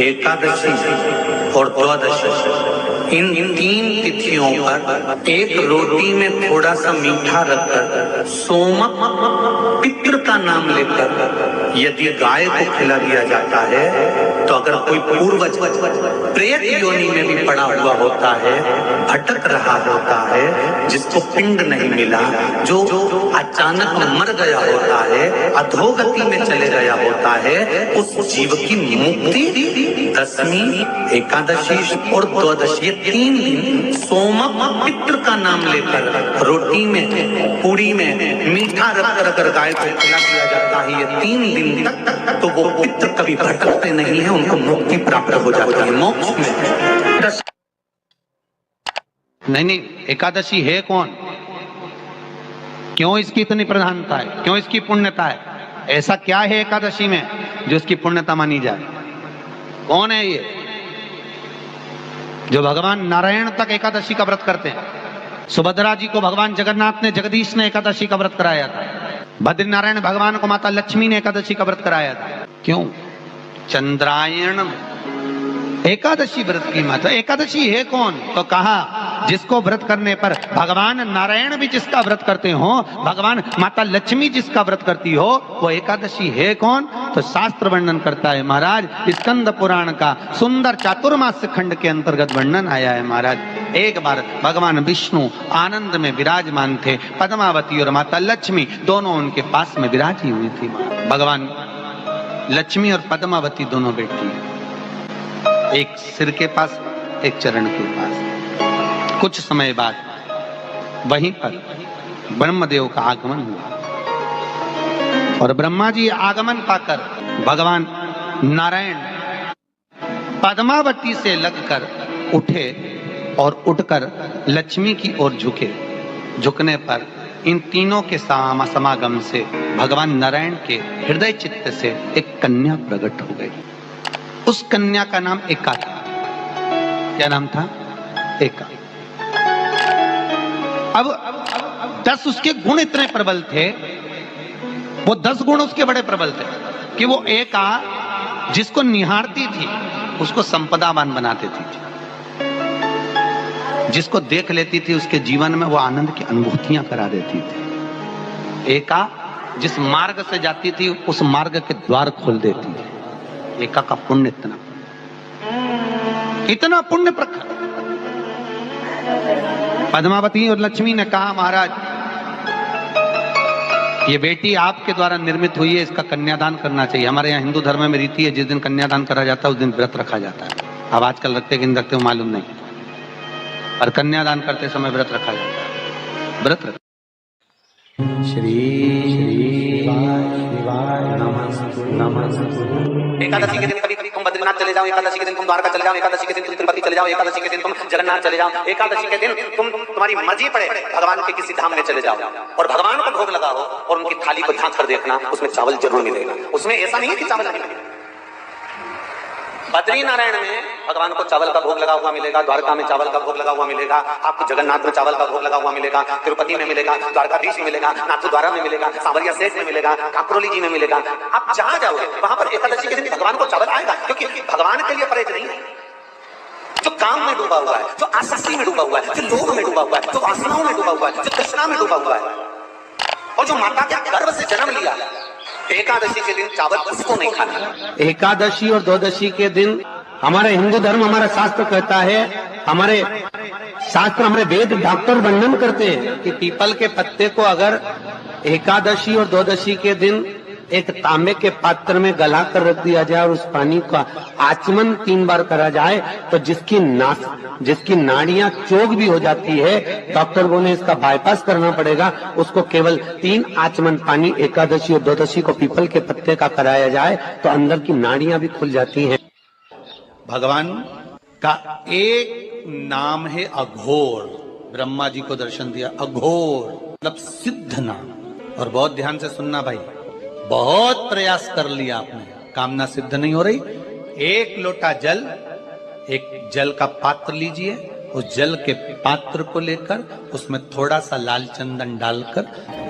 एकादशी और द्वादशी, इन तीन तिथियों पर एक रोटी में थोड़ा सा मीठा रखकर सोमक पितृ का नाम लेकर यदि गाय को खिला दिया जाता है, तो अगर कोई पूर्वज प्रेत योनि में भी पड़ा हुआ होता है, भटक रहा होता है, जिसको पिंड नहीं मिला, जो अचानक मर गया होता है, अधोगति में चले गया होता है, उस जीव की मुक्ति दशमी, एकादशी और द्वादशी, ये 3 दिन सोमक पितृ का नाम लेकर रोटी में, पूरी में मीठा रखकर अगर गाय को खिला दिया जाता है, ये 3 दिन तक, तो वो पितृ कभी भटकते नहीं है, उनको मुक्ति प्राप्त हो जाती है, मोक्ष में। नहीं, एकादशी है कौन? क्यों इसकी इतनी प्रधानता है? क्यों इसकी पुण्यता है? ऐसा क्या है एकादशी में जो इसकी पुण्यता मानी जाए? कौन है ये जो भगवान नारायण तक एकादशी का व्रत करते हैं? सुभद्रा जी को भगवान जगन्नाथ ने, जगदीश ने एकादशी का व्रत कराया था। बद्रीनारायण भगवान को माता लक्ष्मी ने एकादशी का व्रत कराया था। क्यों? चंद्रायण एकादशी व्रत की माता। एकादशी है कौन? तो कहा जिसको व्रत करने पर भगवान नारायण भी जिसका व्रत करते हो, भगवान माता लक्ष्मी जिसका व्रत करती हो, वो एकादशी है कौन? तो शास्त्र वर्णन करता है महाराज, स्कंद पुराण का सुंदर चातुर्मास्य खंड के अंतर्गत वर्णन आया है महाराज। एक बार भगवान विष्णु आनंद में विराजमान थे, पद्मावती और माता लक्ष्मी दोनों उनके पास में विराजी हुई थी। भगवान लक्ष्मी और पद्मावती दोनों बेटी, एक सिर के पास, एक चरण के पास। कुछ समय बाद वहीं पर ब्रह्मदेव का आगमन हुआ और ब्रह्मा जी आगमन पाकर भगवान नारायण पद्मावती से लगकर उठे और उठकर लक्ष्मी की ओर झुके। झुकने पर इन तीनों के समागम से भगवान नारायण के हृदय चित्त से एक कन्या प्रकट हो गई। उस कन्या का नाम एका था। क्या नाम था? एका। अब 10 उसके गुण इतने प्रबल थे, वो 10 गुण उसके बड़े प्रबल थे कि वो एका जिसको निहारती थी उसको संपदावान बना देती थी। जिसको देख लेती थी उसके जीवन में वो आनंद की अनुभूतियां करा देती थी। एका जिस मार्ग से जाती थी उस मार्ग के द्वार खोल देती थी। एका का पुण्य इतना पुण्य प्रखर। पद्मावती और लक्ष्मी ने कहा महाराज, ये बेटी आपके द्वारा निर्मित हुई है, इसका कन्यादान करना चाहिए। हमारे यहाँ हिंदू धर्म में रीति है, जिस दिन कन्यादान करा जाता है उस दिन व्रत रखा जाता है। अब आजकल रखते कि नहीं रखते हो मालूम नहीं, और कन्यादान करते समय व्रत रखा जाता है। व्रत रख श्री शिवाय नमः। एकादशी के दिन कभी कभी तुम बद्रीनाथ चले जाओ, एकादशी के दिन तुम द्वारका चले जाओ, एकादशी के दिन तुम तिरुपति चले जाओ, एकादशी के दिन तुम जगन्नाथ चले जाओ, एकादशी के दिन तुम्हारी मर्जी पड़े भगवान के किसी धाम में चले जाओ और भगवान को भोग लगाओ और उनकी थाली को झांक कर देखना, उसमें चावल जरूर मिलेगा। उसमें ऐसा नहीं है कि चावल नहीं मिलेगा। बद्री नारायण में भगवान को चावल का भोग लगा हुआ मिलेगा, द्वारका में चावल का भोग लगा हुआ मिलेगा, आपको जगन्नाथ में चावल का भोग लगा हुआ मिलेगा, तिरुपति में मिलेगा, द्वारकाधीश में मिलेगा, नाथद्वारा में मिलेगा, सांवरिया सेठ में मिलेगा, काकरोली जी में मिलेगा। आप जहां जाओगे वहां पर एकादशी के दिन भगवान को चावल आएगा, क्योंकि भगवान के लिए परहेज नहीं है। जो काम में डूबा हुआ है, जो आसक्ति में डूबा हुआ है, जो लोभ में डूबा हुआ है, जो वासनाओं में डूबा हुआ है, जो तृष्णा में डूबा हुआ है, और जो माता के गर्भ से जन्म लिया, एकादशी के दिन चावल उसको नहीं खाना। एकादशी और द्वादशी के दिन हमारे हिंदू धर्म, हमारा शास्त्र कहता है, हमारे शास्त्र, हमारे वेद डॉक्टर वर्णन करते हैं कि पीपल के पत्ते को अगर एकादशी और द्वादशी के दिन एक तांबे के पात्र में गला कर रख दिया जाए और उस पानी का आचमन 3 बार करा जाए तो जिसकी नाड़ियां चोक भी हो जाती है, डॉक्टर बोले इसका बाईपास करना पड़ेगा, उसको केवल 3 आचमन पानी एकादशी और द्वादशी को पीपल के पत्ते का कराया जाए तो अंदर की नाड़ियां भी खुल जाती हैं। भगवान का एक नाम है अघोर। ब्रह्मा जी को दर्शन दिया, अघोर मतलब सिद्ध नाम। और बहुत ध्यान से सुनना भाई, बहुत प्रयास कर लिया आपने, कामना सिद्ध नहीं हो रही। 1 लोटा जल, एक जल का पात्र लीजिए, उस जल के पात्र को लेकर उसमें थोड़ा सा लाल चंदन डालकर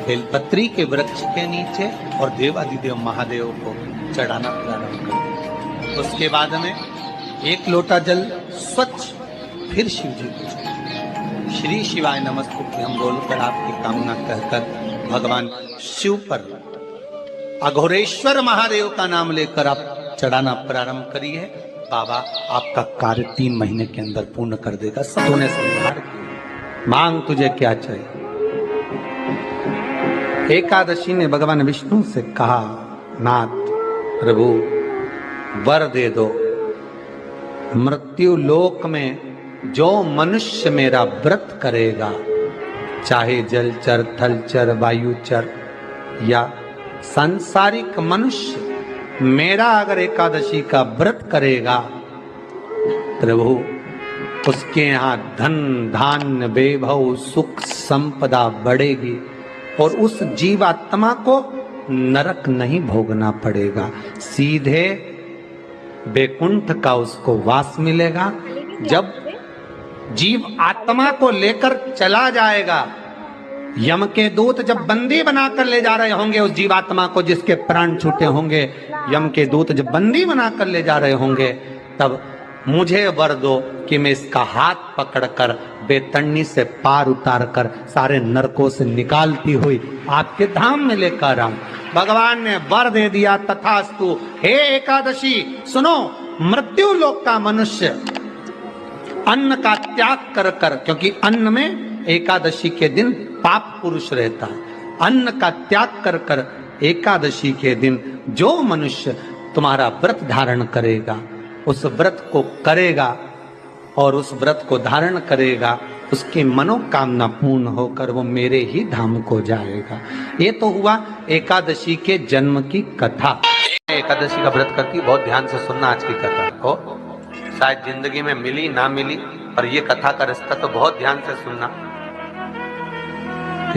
बेलपत्री के वृक्ष के नीचे और देवादिदेव महादेव को चढ़ाना प्रारंभ करें। उसके बाद में एक लोटा जल स्वच्छ फिर शिव जी को श्री शिवाय नमस्तुभ्यम बोलकर आपकी कामना कहकर भगवान शिव पर अघोरेश्वर महादेव का नाम लेकर आप चढ़ाना प्रारंभ करिए। बाबा आपका कार्य 3 महीने के अंदर पूर्ण कर देगा। सब होने से मांग तुझे क्या चाहिए। एकादशी ने भगवान विष्णु से कहा, नाथ प्रभु वर दे दो, मृत्यु लोक में जो मनुष्य मेरा व्रत करेगा, चाहे जलचर थलचर वायुचर या सांसारिक मनुष्य, मेरा अगर एकादशी का व्रत करेगा प्रभु, उसके यहाँ धन धान्य वैभव सुख संपदा बढ़ेगी और उस जीवात्मा को नरक नहीं भोगना पड़ेगा, सीधे बैकुंठ का उसको वास मिलेगा। जब जीव आत्मा को लेकर चला जाएगा, यम के दूत जब बंदी बनाकर ले जा रहे होंगे उस जीवात्मा को, जिसके प्राण छूटे होंगे, यम के दूत जब बंदी बनाकर ले जा रहे होंगे, तब मुझे वर दो कि मैं इसका हाथ पकड़कर बेतन्नी से पार उतार कर सारे नरकों से निकालती हुई आपके धाम में लेकर आऊं। भगवान ने वर दे दिया, तथास्तु। हे एकादशी सुनो, मृत्यु लोक का मनुष्य अन्न का त्याग कर कर, क्योंकि अन्न में एकादशी के दिन पाप पुरुष रहता, अन्न का त्याग कर कर एकादशी के दिन जो मनुष्य तुम्हारा व्रत धारण करेगा, उस व्रत को करेगा और उस व्रत को धारण करेगा, उसकी मनोकामना पूर्ण होकर वो मेरे ही धाम को जाएगा। ये तो हुआ एकादशी के जन्म की कथा। एकादशी का व्रत करती, बहुत ध्यान से सुनना आज की कथा को, शायद जिंदगी में मिली ना मिली, पर ये कथा का रिश्ता तो बहुत ध्यान से सुनना।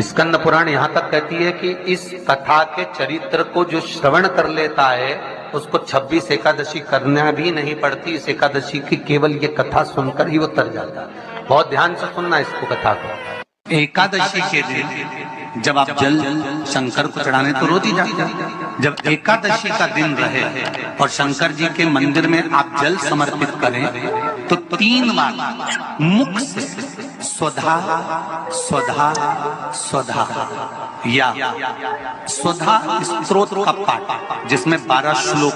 स्कंद पुराण यहां तक कहती है कि इस कथा के चरित्र को जो श्रवण कर लेता है उसको 26 एकादशी करना भी नहीं पड़ती। इस एकादशी की केवल ये कथा सुनकर ही वो तर जाता है। बहुत ध्यान से सुनना इसको, कथा को। एकादशी के दिन जब आप जल शंकर को चढ़ाने तो रोज ही जाते हैं। जब एकादशी का दिन रहे और शंकर जी के मंदिर में आप जल समर्पित करें तो 3 बार मुख से स्वधा स्वधा स्वधा या स्वधा स्तोत्र का पाठ, जिसमें 12 श्लोक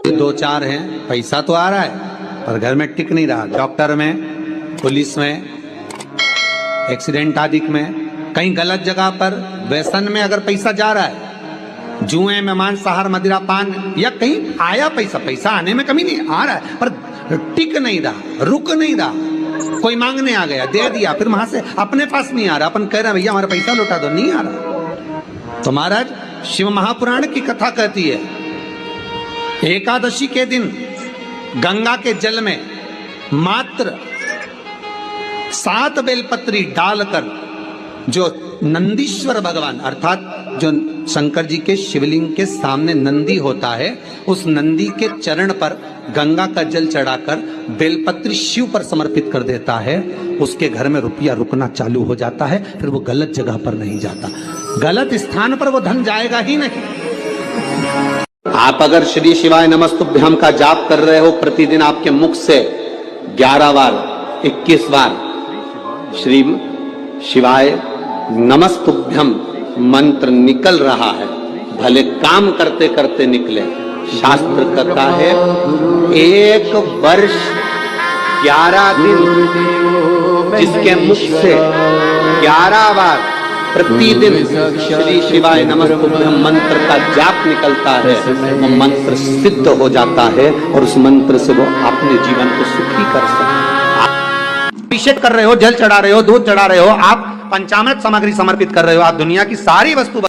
2-4 हैं। पैसा तो आ रहा है पर घर में टिक नहीं रहा। डॉक्टर में, पुलिस में, एक्सीडेंट आदि में, कहीं गलत जगह पर व्यसन में अगर पैसा जा रहा है, जुए में, मांसाहार, मदिरा पान, या कहीं आया पैसा आने में कमी नहीं, आ रहा है पर टिक नहीं रहा, रुक नहीं रहा। कोई मांगने आ गया, दे दिया, फिर वहां से अपने पास नहीं आ रहा, अपन कह रहे हैं भैया हमारा पैसा लौटा दो, नहीं आ रहा। तो महाराज शिव महापुराण की कथा कहती है, एकादशी के दिन गंगा के जल में मात्र 7 बेलपत्री डालकर जो नंदीश्वर भगवान, अर्थात जो शंकर जी के शिवलिंग के सामने नंदी होता है, उस नंदी के चरण पर गंगा का जल चढ़ाकर बेलपत्री शिव पर समर्पित कर देता है, उसके घर में रुपया रुकना चालू हो जाता है। फिर वो गलत जगह पर नहीं जाता, गलत स्थान पर वो धन जाएगा ही नहीं। आप अगर श्री शिवाय नमस्तुभ्यम का जाप कर रहे हो, प्रतिदिन आपके मुख से 11 बार 21 बार श्री शिवाय नमस्तुभ्यम मंत्र निकल रहा है, भले काम करते करते निकले। शास्त्र कहता है 1 वर्ष 11 दिन जिसके मुख से 11 बार प्रतिदिन श्री शिवाय नमस्तुभ्यम मंत्र का जाप निकलता है, वो मंत्र सिद्ध हो जाता है और उस मंत्र से वो अपने जीवन को सुखी कर सकते हैं। अभिषेक कर रहे हो, जल चढ़ा रहे हो, दूध चढ़ा रहे हो, आप पंचामृत सामग्री समर्पित कर रहे हो, आप दुनिया की सारी वस्तु